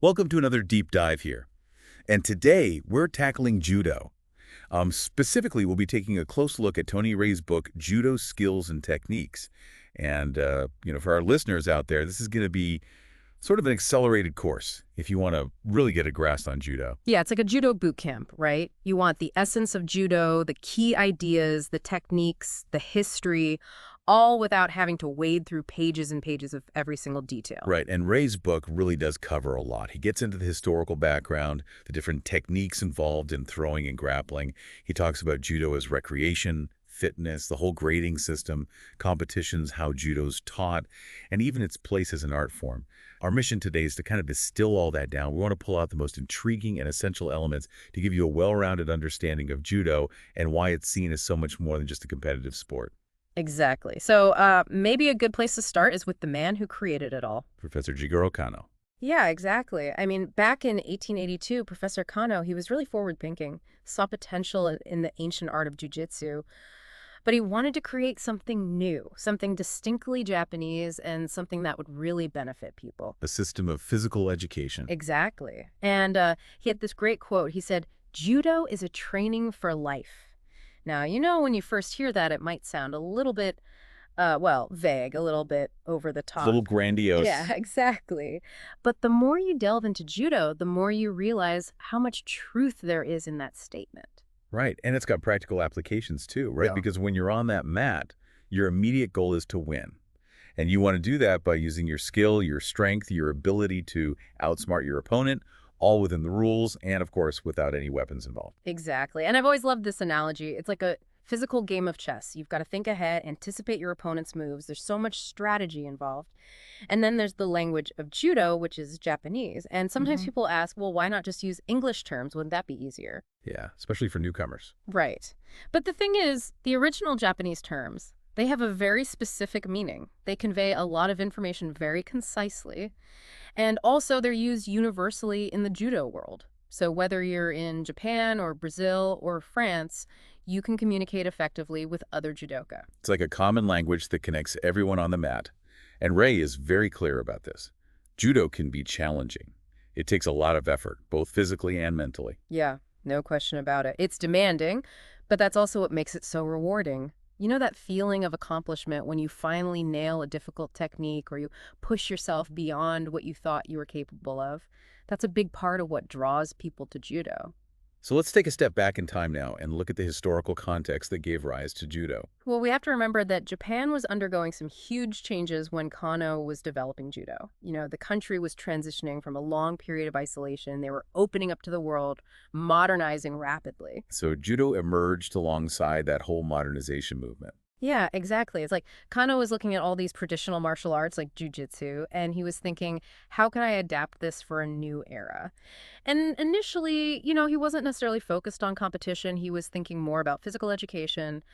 Welcome to another deep dive here. And today, we're tackling Judo. Specifically, we'll be taking a close look at Tony Reay's book, Judo Skills and Techniques. And, for our listeners out there, this is going to be sort of an accelerated course if you want to really get a grasp on Judo. Yeah, it's like a judo boot camp, right? You want the essence of judo, the key ideas, the techniques, the history, all without having to wade through pages and pages of every single detail. Right, and Reay's book really does cover a lot. He gets into the historical background, the different techniques involved in throwing and grappling. He talks about Judo as recreation, fitness, the whole grading system, competitions, how Judo's taught, and even its place as an art form. Our mission today is to kind of distill all that down. We want to pull out the most intriguing and essential elements to give you a well-rounded understanding of Judo and why it's seen as so much more than just a competitive sport. Exactly. So maybe a good place to start is with the man who created it all. Professor Jigoro Kano. Yeah, exactly. I mean, back in 1882, Professor Kano, he was really forward-thinking, saw potential in the ancient art of jiu-jitsu, but he wanted to create something new, something distinctly Japanese, and something that would really benefit people. A system of physical education. Exactly. And he had this great quote. He said, "Judo is a training for life." Now, when you first hear that, it might sound a little bit, vague, a little bit over the top. A little grandiose. Yeah, exactly. But the more you delve into judo, the more you realize how much truth there is in that statement. Right, and it's got practical applications too, right? Yeah. Because when you're on that mat, your immediate goal is to win. And you want to do that by using your skill, your strength, your ability to outsmart your opponent, all within the rules, and of course, without any weapons involved. Exactly. And I've always loved this analogy. It's like a physical game of chess. You've got to think ahead, anticipate your opponent's moves. There's so much strategy involved. And then there's the language of judo, which is Japanese. And sometimes people ask, well, why not just use English terms? Wouldn't that be easier? Yeah, especially for newcomers. Right. But the thing is, the original Japanese terms, they have a very specific meaning. They convey a lot of information very concisely. And also, they're used universally in the judo world. So whether you're in Japan or Brazil or France, you can communicate effectively with other judoka. It's like a common language that connects everyone on the mat. And Reay is very clear about this. Judo can be challenging. It takes a lot of effort, both physically and mentally. Yeah, no question about it. It's demanding, but that's also what makes it so rewarding. You know that feeling of accomplishment when you finally nail a difficult technique or you push yourself beyond what you thought you were capable of? That's a big part of what draws people to judo. So let's take a step back in time now and look at the historical context that gave rise to Judo. Well, we have to remember that Japan was undergoing some huge changes when Kano was developing judo. The country was transitioning from a long period of isolation. They were opening up to the world, modernizing rapidly. So Judo emerged alongside that whole modernization movement. Yeah, exactly. It's like Kano was looking at all these traditional martial arts like jujitsu, and he was thinking, how can I adapt this for a new era? And initially, he wasn't necessarily focused on competition. He was thinking more about physical education,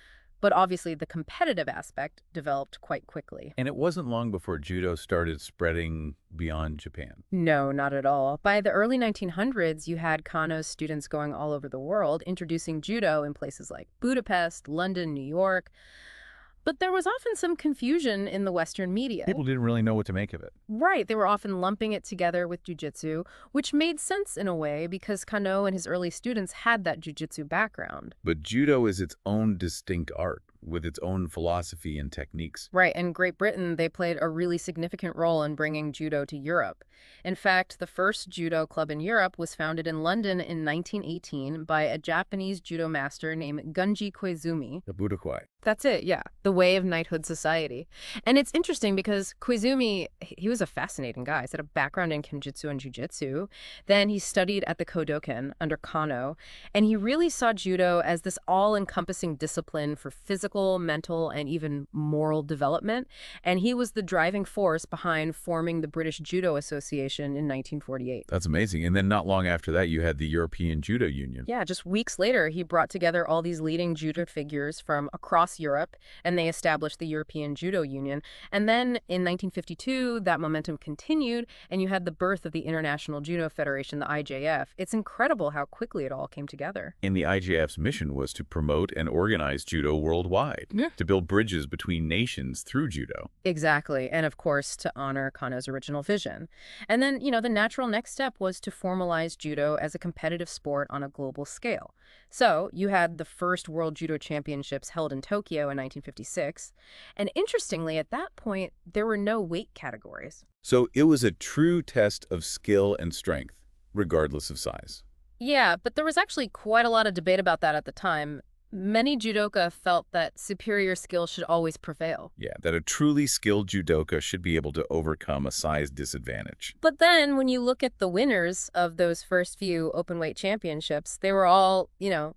but obviously the competitive aspect developed quite quickly. And it wasn't long before Judo started spreading beyond Japan. No, not at all. By the early 1900s, you had Kano's students going all over the world, introducing judo in places like Budapest, London, New York. But there was often some confusion in the Western media. People didn't really know what to make of it. Right, they were often lumping it together with jiu-jitsu, which made sense in a way because Kano and his early students had that jiu-jitsu background. But Judo is its own distinct art, with its own philosophy and techniques. Right, and Great Britain, they played a really significant role in bringing judo to Europe. In fact, the first judo club in Europe was founded in London in 1918 by a Japanese judo master named Gunji Koizumi. The Budokai. That's it, yeah. The way of knighthood society. And it's interesting because Koizumi, he was a fascinating guy. He had a background in kenjutsu and jujitsu. Then he studied at the Kodokan under Kano, and he really saw judo as this all-encompassing discipline for physical, mental, and even moral development. And he was the driving force behind forming the British Judo Association in 1948. That's amazing. And then not long after that, you had the European Judo Union. Yeah, just weeks later, he brought together all these leading judo figures from across Europe, and they established the European Judo Union. And then in 1952, that momentum continued, and you had the birth of the International Judo Federation, the IJF. It's incredible how quickly it all came together. And the IJF's mission was to promote and organize judo worldwide. worldwide Yeah. to build bridges between nations through judo. Exactly. And of course, to honor Kano's original vision. And then, the natural next step was to formalize judo as a competitive sport on a global scale. So you had the first World Judo Championships held in Tokyo in 1956. And interestingly, at that point, there were no weight categories. So it was a true test of skill and strength, regardless of size. Yeah, but there was actually quite a lot of debate about that at the time. Many judoka felt that superior skill should always prevail. Yeah, that a truly skilled judoka should be able to overcome a size disadvantage. But then when you look at the winners of those first few open weight championships, they were all,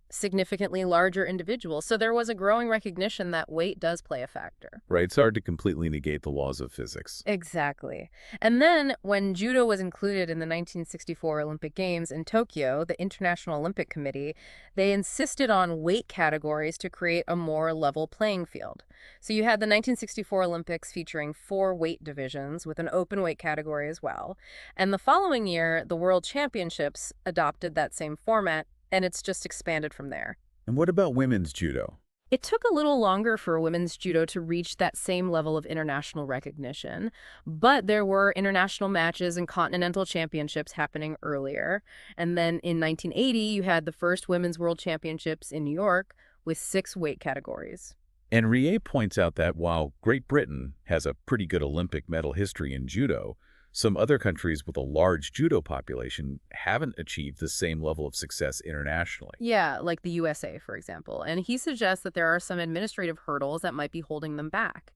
significantly larger individuals. So there was a growing recognition that weight does play a factor. Right, it's hard to completely negate the laws of physics. Exactly. And then when judo was included in the 1964 Olympic Games in Tokyo, the International Olympic Committee, they insisted on weight categories to create a more level playing field. So you had the 1964 Olympics featuring 4 weight divisions with an open weight category as well. And the following year, the World Championships adopted that same format, and it's just expanded from there. And what about women's judo? It took a little longer for women's judo to reach that same level of international recognition, but there were international matches and continental championships happening earlier. And then in 1980, you had the first Women's World Championships in New York with 6 weight categories. And Reay points out that while Great Britain has a pretty good Olympic medal history in judo, some other countries with a large judo population haven't achieved the same level of success internationally. Yeah, like the USA, for example. And he suggests that there are some administrative hurdles that might be holding them back.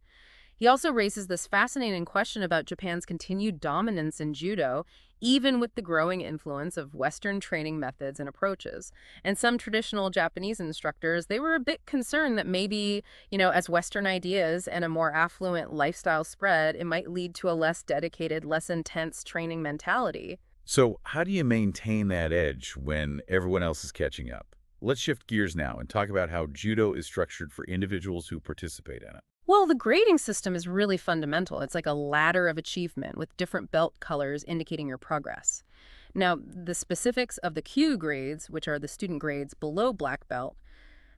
He also raises this fascinating question about Japan's continued dominance in judo, even with the growing influence of Western training methods and approaches. And some traditional Japanese instructors, they were a bit concerned that maybe, as Western ideas and a more affluent lifestyle spread, it might lead to a less dedicated, less intense training mentality. So how do you maintain that edge when everyone else is catching up? Let's shift gears now and talk about how judo is structured for individuals who participate in it. Well, the grading system is really fundamental. It's like a ladder of achievement with different belt colors indicating your progress. Now, the specifics of the Q grades, which are the student grades below black belt,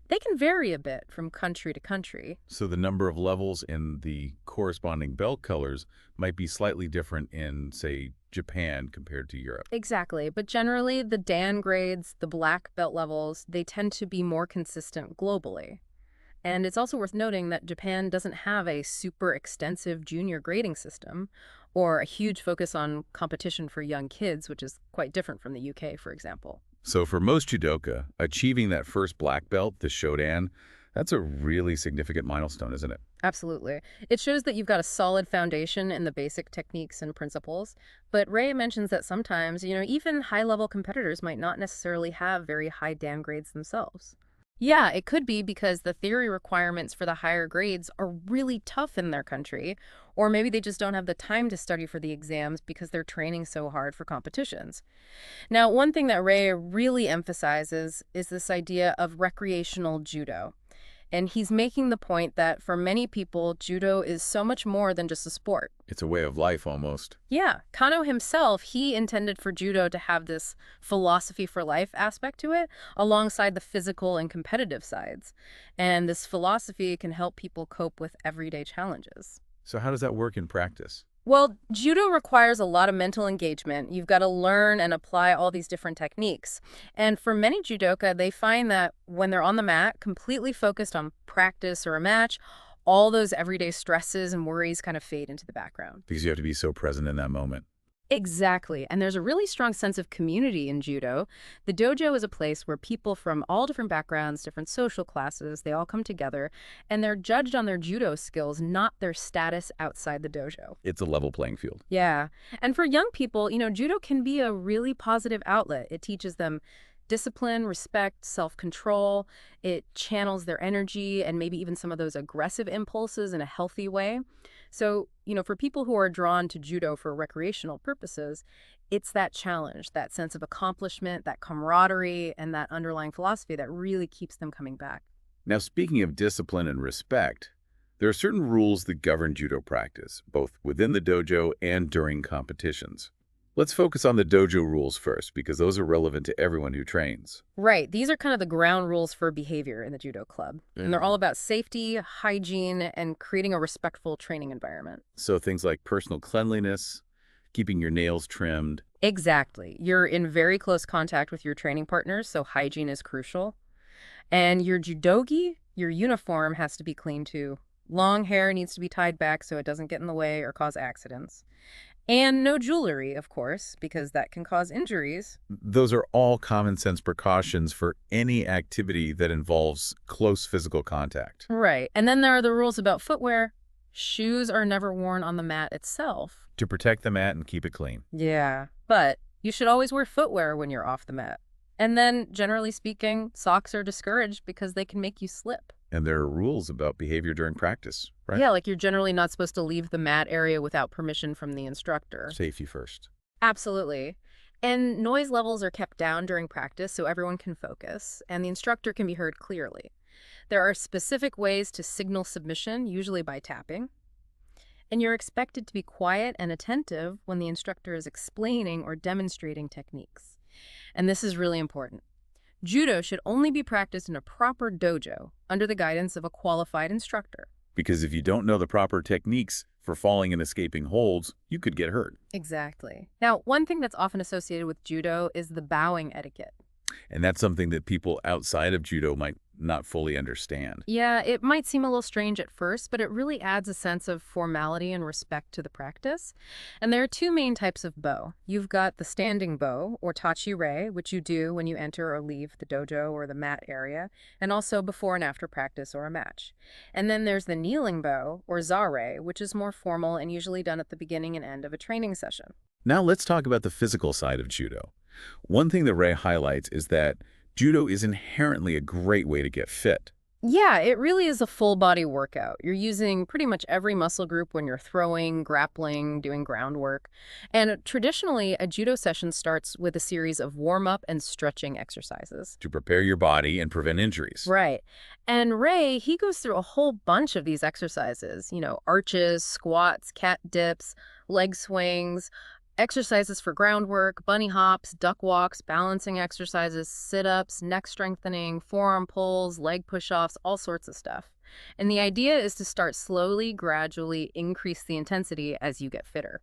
they can vary a bit from country to country. So the number of levels in the corresponding belt colors might be slightly different in, say, Japan compared to Europe. Exactly, but generally the Dan grades, the black belt levels, they tend to be more consistent globally. And it's also worth noting that Japan doesn't have a super extensive junior grading system or a huge focus on competition for young kids, which is quite different from the UK, for example. So for most judoka, achieving that first black belt, the Shodan, that's a really significant milestone, isn't it? Absolutely. It shows that you've got a solid foundation in the basic techniques and principles. But Ray mentions that sometimes, even high-level competitors might not necessarily have very high Dan grades themselves. Yeah, it could be because the theory requirements for the higher grades are really tough in their country, or maybe they just don't have the time to study for the exams because they're training so hard for competitions. Now, one thing that Ray really emphasizes is this idea of recreational judo. And he's making the point that for many people, judo is so much more than just a sport. It's a way of life almost. Yeah, Kano himself, he intended for judo to have this philosophy for life aspect to it, alongside the physical and competitive sides. And this philosophy can help people cope with everyday challenges. So how does that work in practice? Well, judo requires a lot of mental engagement. You've got to learn and apply all these different techniques. And for many judoka, they find that when they're on the mat, completely focused on practice or a match, all those everyday stresses and worries kind of fade into the background. Because you have to be so present in that moment. Exactly. And there's a really strong sense of community in judo. The dojo is a place where people from all different backgrounds, different social classes, they all come together, and they're judged on their judo skills, not their status outside the dojo. It's a level playing field. Yeah. And for young people, judo can be a really positive outlet. It teaches them discipline, respect, self-control. It channels their energy and maybe even some of those aggressive impulses in a healthy way. So, for people who are drawn to judo for recreational purposes, it's that challenge, that sense of accomplishment, that camaraderie, and that underlying philosophy that really keeps them coming back. Now, speaking of discipline and respect, there are certain rules that govern judo practice, both within the dojo and during competitions. Let's focus on the dojo rules first, because those are relevant to everyone who trains. Right. These are kind of the ground rules for behavior in the judo club. And they're all about safety, hygiene, and creating a respectful training environment. So things like personal cleanliness, keeping your nails trimmed. Exactly. You're in very close contact with your training partners, so hygiene is crucial. And your judogi, your uniform has to be clean too. Long hair needs to be tied back so it doesn't get in the way or cause accidents. And no jewelry, of course, because that can cause injuries. Those are all common sense precautions for any activity that involves close physical contact. Right. And then there are the rules about footwear. Shoes are never worn on the mat itself. To protect the mat and keep it clean. Yeah. But you should always wear footwear when you're off the mat. And then, generally speaking, socks are discouraged because they can make you slip. And there are rules about behavior during practice, right? Yeah, like you're generally not supposed to leave the mat area without permission from the instructor. Safety first. Absolutely. And noise levels are kept down during practice so everyone can focus, and the instructor can be heard clearly. There are specific ways to signal submission, usually by tapping. And you're expected to be quiet and attentive when the instructor is explaining or demonstrating techniques. And this is really important. Judo should only be practiced in a proper dojo under the guidance of a qualified instructor. Because if you don't know the proper techniques for falling and escaping holds, you could get hurt. Exactly. Now, one thing that's often associated with judo is the bowing etiquette. And that's something that people outside of judo might not fully understand. Yeah, it might seem a little strange at first, but it really adds a sense of formality and respect to the practice. And there are two main types of bow. You've got the standing bow, or Tony Reay, which you do when you enter or leave the dojo or the mat area, and also before and after practice or a match. And then there's the kneeling bow, or Zare, which is more formal and usually done at the beginning and end of a training session. Now let's talk about the physical side of judo. One thing that Ray highlights is that judo is inherently a great way to get fit. Yeah, it really is a full body workout. You're using pretty much every muscle group when you're throwing, grappling, doing groundwork. And traditionally, a judo session starts with a series of warm-up and stretching exercises. To prepare your body and prevent injuries. Right. And Ray, he goes through a whole bunch of these exercises, arches, squats, cat dips, leg swings, exercises for groundwork, bunny hops, duck walks, balancing exercises, sit-ups, neck strengthening, forearm pulls, leg push-offs, all sorts of stuff. And the idea is to start slowly, gradually increase the intensity as you get fitter.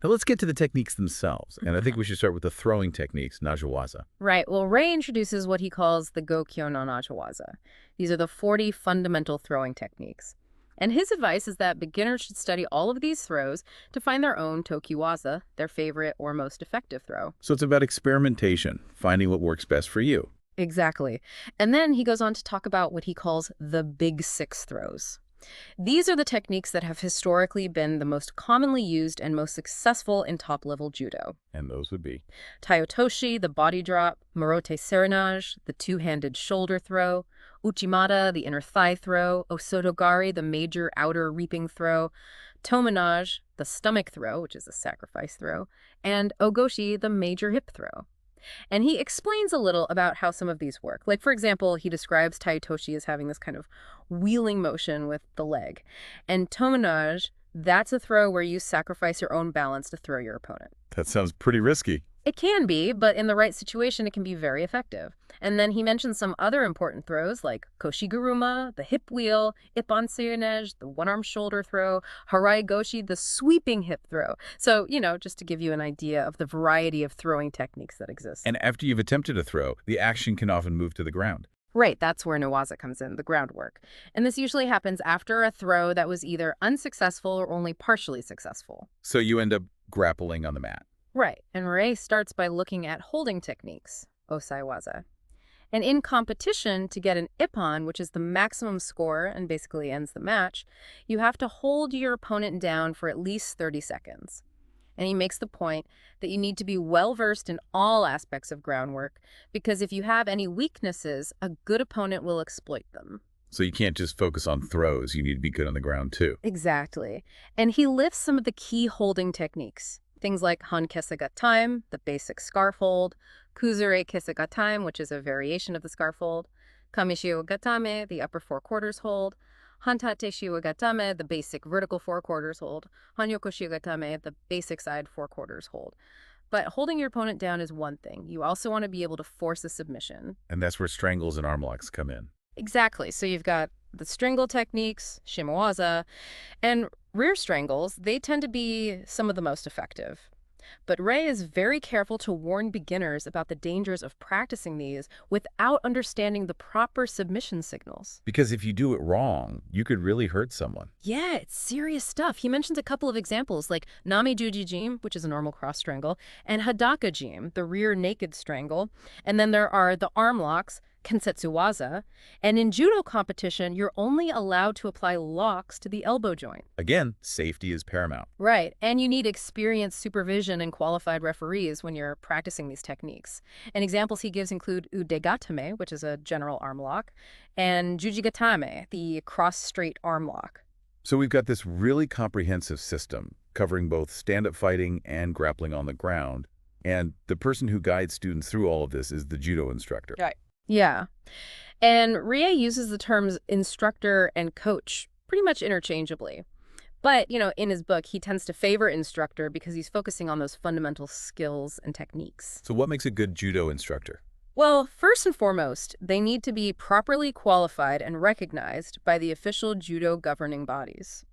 Now let's get to the techniques themselves. And I think we should start with the throwing techniques, najawaza. Right. Well, Ray introduces what he calls the Gokyo no Najawaza. These are the 40 fundamental throwing techniques. And his advice is that beginners should study all of these throws to find their own tokiwaza, their favorite or most effective throw. So it's about experimentation, finding what works best for you. Exactly. And then he goes on to talk about what he calls the big six throws. These are the techniques that have historically been the most commonly used and most successful in top-level judo. And those would be Taiotoshi, the body drop, Morote serenage, the two-handed shoulder throw, Uchimata, the inner thigh throw, Osotogari, the major outer reaping throw, Tomenage, the stomach throw, which is a sacrifice throw, and Ogoshi, the major hip throw. And he explains a little about how some of these work. Like, for example, he describes Taiotoshi as having this kind of wheeling motion with the leg. And Tomenage, that's a throw where you sacrifice your own balance to throw your opponent. That sounds pretty risky. It can be, but in the right situation, it can be very effective. And then he mentions some other important throws like Koshiguruma, the hip wheel, Ippon serenage, the one-arm shoulder throw, Harai Goshi, the sweeping hip throw. So, just to give you an idea of the variety of throwing techniques that exist. And after you've attempted a throw, the action can often move to the ground. Right, that's where Nawaza comes in, the groundwork. And this usually happens after a throw that was either unsuccessful or only partially successful. So you end up grappling on the mat. Right, and Ray starts by looking at holding techniques, osaiwaza. And in competition, to get an ippon, which is the maximum score and basically ends the match, you have to hold your opponent down for at least 30 seconds. And he makes the point that you need to be well-versed in all aspects of groundwork, because if you have any weaknesses, a good opponent will exploit them. So you can't just focus on throws. You need to be good on the ground, too. Exactly. And he lists some of the key holding techniques. Things like Han Kesegatime, the basic scarf hold, Kuzure Kesegatime, which is a variation of the scarf hold, Kamishio Gatame, the upper four quarters hold, Hantate Shiwagatame, the basic vertical four quarters hold, Hanyoko Shiwagatame, the basic side four quarters hold. But holding your opponent down is one thing. You also want to be able to force a submission. And that's where strangles and arm locks come in. Exactly. So you've got the strangle techniques, shimawaza, and rear strangles. They tend to be some of the most effective. But Ray is very careful to warn beginners about the dangers of practicing these without understanding the proper submission signals. Because if you do it wrong, you could really hurt someone. Yeah, it's serious stuff. He mentions a couple of examples like Nami Juji Jim, which is a normal cross strangle, and Hadaka Jim, the rear naked strangle. And then there are the arm locks, Kensetsuwaza. And in judo competition, you're only allowed to apply locks to the elbow joint. Again, safety is paramount. Right, and you need experienced supervision and qualified referees when you're practicing these techniques. And examples he gives include udegatame, which is a general arm lock, and jujigatame, the cross-straight arm lock. So we've got this really comprehensive system covering both stand-up fighting and grappling on the ground. And the person who guides students through all of this is the judo instructor. Right. Yeah. And Reay uses the terms instructor and coach pretty much interchangeably. But, in his book, he tends to favor instructor because he's focusing on those fundamental skills and techniques. So what makes a good judo instructor? Well, first and foremost, they need to be properly qualified and recognized by the official judo governing bodies.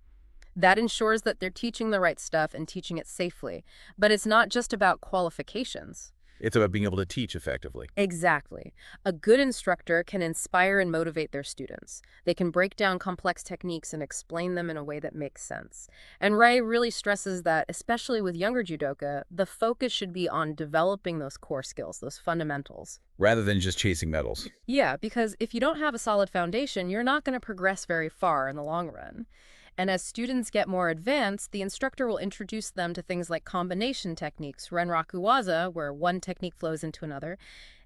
That ensures that they're teaching the right stuff and teaching it safely. But it's not just about qualifications. It's about being able to teach effectively. Exactly. A good instructor can inspire and motivate their students. They can break down complex techniques and explain them in a way that makes sense. And Ray really stresses that, especially with younger judoka, the focus should be on developing those core skills, those fundamentals. Rather than just chasing medals. Yeah, because if you don't have a solid foundation, you're not going to progress very far in the long run. And as students get more advanced, the instructor will introduce them to things like combination techniques, renrakuwaza, where one technique flows into another,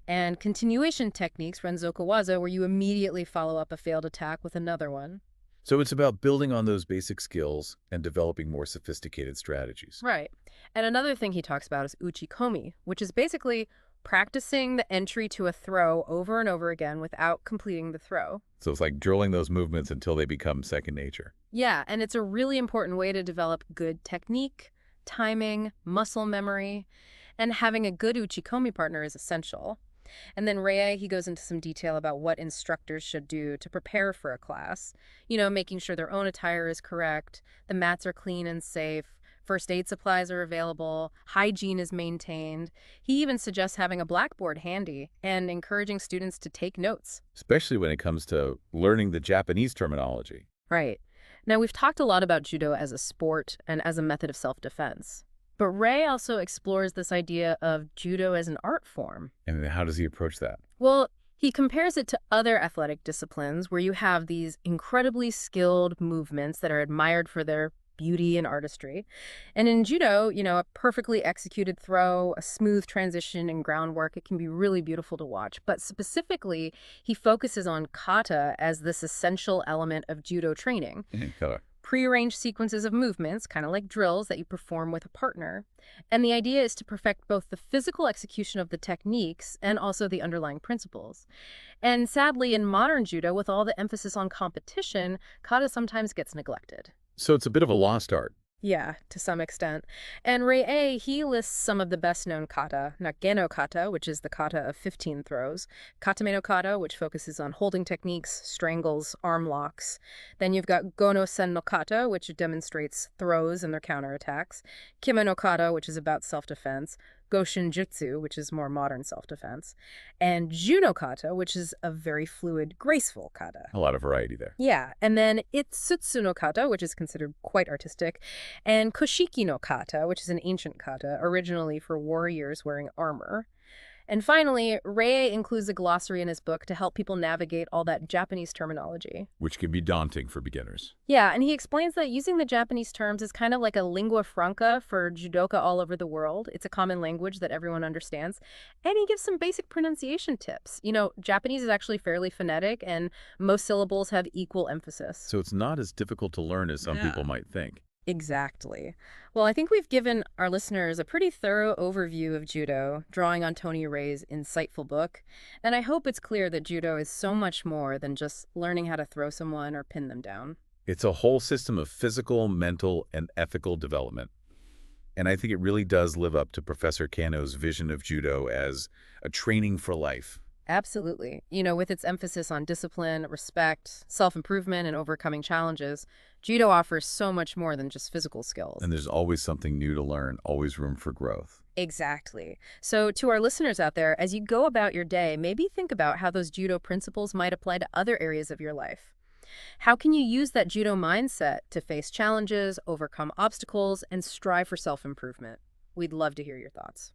and continuation techniques, renzokuwaza, where you immediately follow up a failed attack with another one. So it's about building on those basic skills and developing more sophisticated strategies. Right. And another thing he talks about is uchikomi, which is basically practicing the entry to a throw over and over again without completing the throw. So it's like drilling those movements until they become second nature. Yeah, and it's a really important way to develop good technique, timing, muscle memory, and having a good uchikomi partner is essential. And then Rea, he goes into some detail about what instructors should do to prepare for a class. Making sure their own attire is correct, the mats are clean and safe, first aid supplies are available, hygiene is maintained. He even suggests having a blackboard handy and encouraging students to take notes. Especially when it comes to learning the Japanese terminology. Right. Now, we've talked a lot about judo as a sport and as a method of self-defense. But Ray also explores this idea of judo as an art form. And how does he approach that? Well, he compares it to other athletic disciplines where you have these incredibly skilled movements that are admired for their beauty and artistry. And in judo, a perfectly executed throw, a smooth transition and groundwork, it can be really beautiful to watch. But specifically, he focuses on kata as this essential element of judo training. Prearranged sequences of movements, kind of like drills that you perform with a partner. And the idea is to perfect both the physical execution of the techniques and also the underlying principles. And sadly, in modern judo, with all the emphasis on competition, kata sometimes gets neglected. So it's a bit of a lost art. Yeah, to some extent. And Reay, he lists some of the best-known kata. Nageno kata, which is the kata of 15 throws. Katame no kata, which focuses on holding techniques, strangles, arm locks. Then you've got Gono sen no kata, which demonstrates throws and their counterattacks. Kime no kata, which is about self-defense. Goshin jutsu, which is more modern self-defense. And Juno kata, which is a very fluid, graceful kata. A lot of variety there. Yeah, and then Itsutsu no kata, which is considered quite artistic, and Koshiki no kata, which is an ancient kata, originally for warriors wearing armor. And finally, Ray includes a glossary in his book to help people navigate all that Japanese terminology. Which can be daunting for beginners. Yeah, and he explains that using the Japanese terms is kind of like a lingua franca for judoka all over the world. It's a common language that everyone understands. And he gives some basic pronunciation tips. Japanese is actually fairly phonetic, and most syllables have equal emphasis. So it's not as difficult to learn as some people might think. Exactly. Well, I think we've given our listeners a pretty thorough overview of judo, drawing on Tony Reay's insightful book. And I hope it's clear that judo is so much more than just learning how to throw someone or pin them down. It's a whole system of physical, mental, and ethical development. And I think it really does live up to Professor Kano's vision of judo as a training for life. Absolutely. With its emphasis on discipline, respect, self-improvement, and overcoming challenges, judo offers so much more than just physical skills. And there's always something new to learn, always room for growth. Exactly. So, to our listeners out there, as you go about your day, maybe think about how those judo principles might apply to other areas of your life. How can you use that judo mindset to face challenges, overcome obstacles, and strive for self-improvement? We'd love to hear your thoughts.